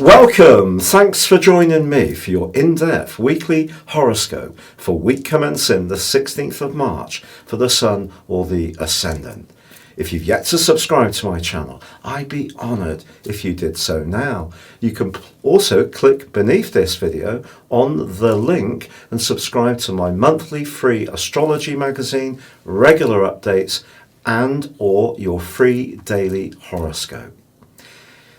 Welcome! Thanks for joining me for your in-depth weekly horoscope for week commencing the 16th of March for the Sun or the Ascendant. If you've yet to subscribe to my channel, I'd be honoured if you did so now. You can also click beneath this video on the link and subscribe to my monthly free astrology magazine, regular updates and or your free daily horoscope.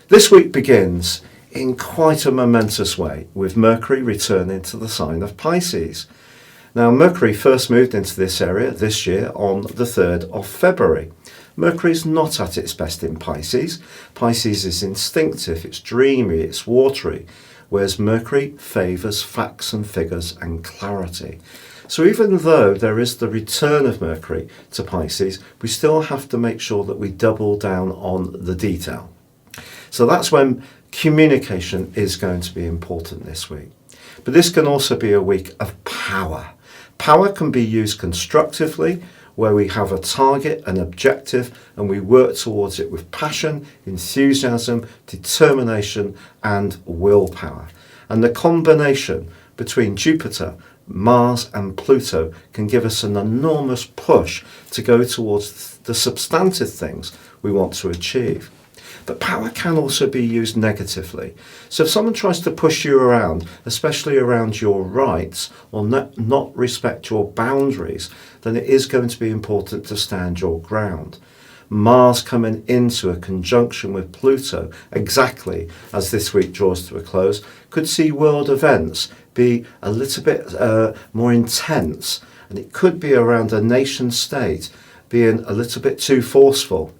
This week begins in quite a momentous way with Mercury returning to the sign of Pisces. Now Mercury first moved into this area this year on the 3rd of February. Mercury is not at its best in Pisces. Pisces is instinctive, it's dreamy, it's watery, whereas Mercury favours facts and figures and clarity. So even though there is the return of Mercury to Pisces, we still have to make sure that we double down on the detail. So that's when communication is going to be important this week. But this can also be a week of power. Power can be used constructively, where we have a target, an objective, and we work towards it with passion, enthusiasm, determination, and willpower. And the combination between Jupiter, Mars, and Pluto can give us an enormous push to go towards the substantive things we want to achieve. But power can also be used negatively. So if someone tries to push you around, especially around your rights, or not respect your boundaries, then it is going to be important to stand your ground. Mars coming into a conjunction with Pluto, exactly as this week draws to a close, could see world events be a little bit more intense. And it could be around a nation state being a little bit too forceful.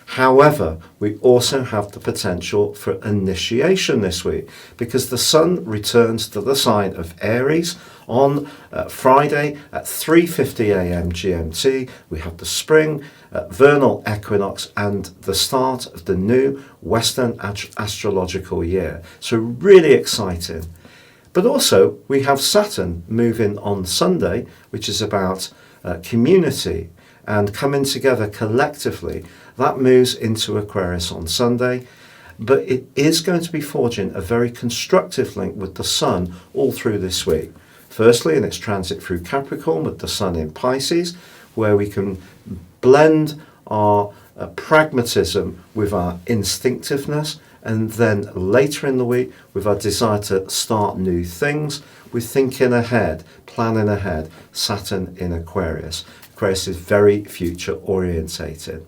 However, we also have the potential for initiation this week because the Sun returns to the sign of Aries on Friday at 3:50 a.m. GMT. We have the spring vernal equinox and the start of the new Western astrological year. So really exciting. But also we have Saturn moving on Sunday, which is about community and coming together collectively. That moves into Aquarius on Sunday, but it is going to be forging a very constructive link with the Sun all through this week. Firstly, in its transit through Capricorn with the Sun in Pisces, where we can blend our pragmatism with our instinctiveness, and then later in the week with our desire to start new things, with thinking ahead, planning ahead, Saturn in Aquarius. Aquarius is very future orientated.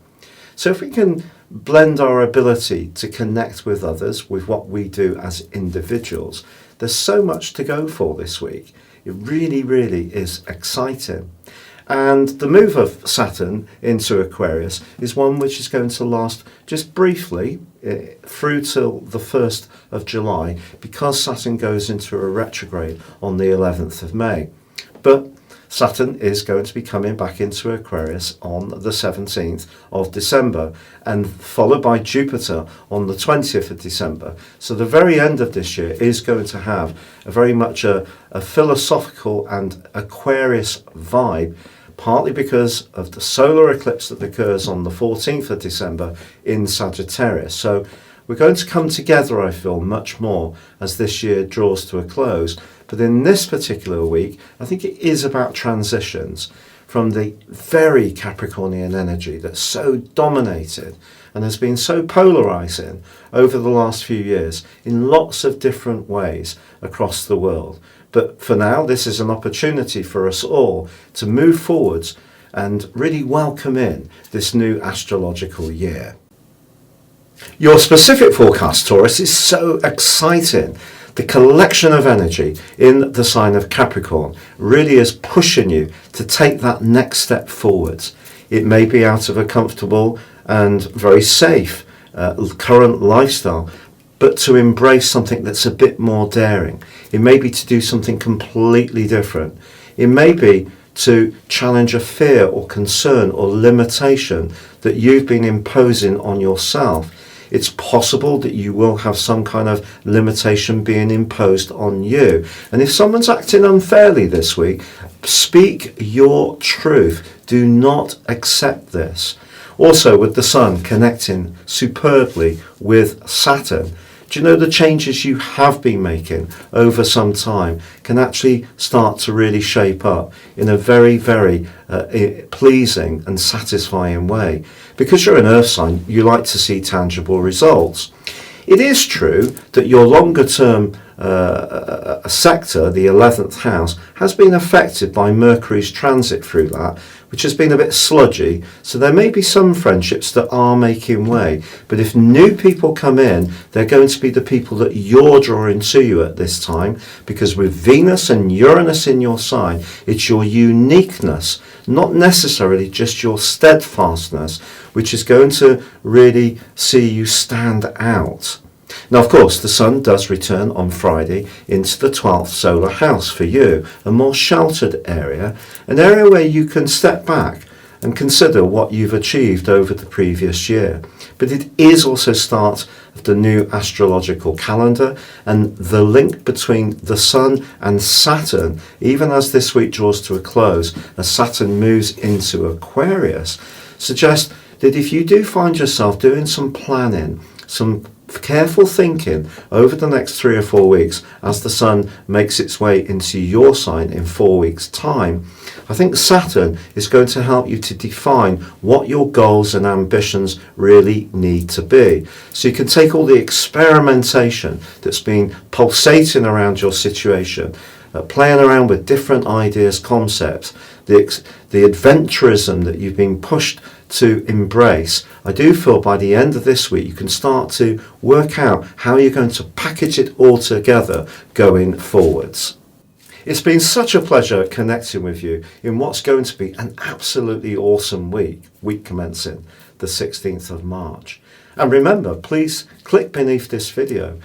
So if we can blend our ability to connect with others with what we do as individuals, there's so much to go for this week. It really, really is exciting. And the move of Saturn into Aquarius is one which is going to last just briefly through till the 1st of July because Saturn goes into a retrograde on the 11th of May. But Saturn is going to be coming back into Aquarius on the 17th of December and followed by Jupiter on the 20th of December. So the very end of this year is going to have a very much a philosophical and Aquarius vibe, partly because of the solar eclipse that occurs on the 14th of December in Sagittarius. So we're going to come together, I feel, much more as this year draws to a close. But in this particular week, I think it is about transitions from the very Capricornian energy that's so dominated and has been so polarizing over the last few years in lots of different ways across the world. But for now, this is an opportunity for us all to move forwards and really welcome in this new astrological year. Your specific forecast, Taurus, is so exciting. The collection of energy in the sign of Capricorn really is pushing you to take that next step forwards. It may be out of a comfortable and very safe current lifestyle, but to embrace something that's a bit more daring. It may be to do something completely different. It may be to challenge a fear or concern or limitation that you've been imposing on yourself. It's possible that you will have some kind of limitation being imposed on you. And if someone's acting unfairly this week, speak your truth. Do not accept this. Also, with the Sun connecting superbly with Saturn, Do you know the changes you have been making over some time can actually start to really shape up in a very, very pleasing and satisfying way? Because you're an earth sign, you like to see tangible results. It is true that your longer term sector, the 11th house, has been affected by Mercury's transit through that, which has been a bit sludgy. So there may be some friendships that are making way. But if new people come in, they're going to be the people that you're drawing to you at this time. Because with Venus and Uranus in your sign, it's your uniqueness, not necessarily just your steadfastness, which is going to really see you stand out. Now, of course, the Sun does return on Friday into the 12th solar house for you, a more sheltered area, an area where you can step back and consider what you've achieved over the previous year. But it is also start of the new astrological calendar, and the link between the Sun and Saturn, even as this week draws to a close, as Saturn moves into Aquarius, suggests that if you do find yourself doing some planning, some careful thinking over the next 3 or 4 weeks as the Sun makes its way into your sign in 4 weeks' time, I think Saturn is going to help you to define what your goals and ambitions really need to be. So you can take all the experimentation that's been pulsating around your situation, playing around with different ideas, concepts, the adventurism that you've been pushed to embrace. I do feel by the end of this week you can start to work out how you're going to package it all together going forwards. It's been such a pleasure connecting with you in what's going to be an absolutely awesome week commencing the 16th of March. And remember, please click beneath this video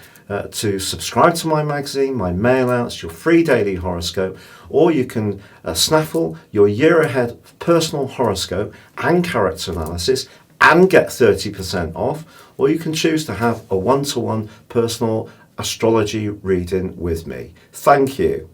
to subscribe to my magazine, my mail outs, your free daily horoscope, or you can snaffle your year ahead personal horoscope and character analysis and get 30% off, or you can choose to have a one-to-one personal astrology reading with me. Thank you.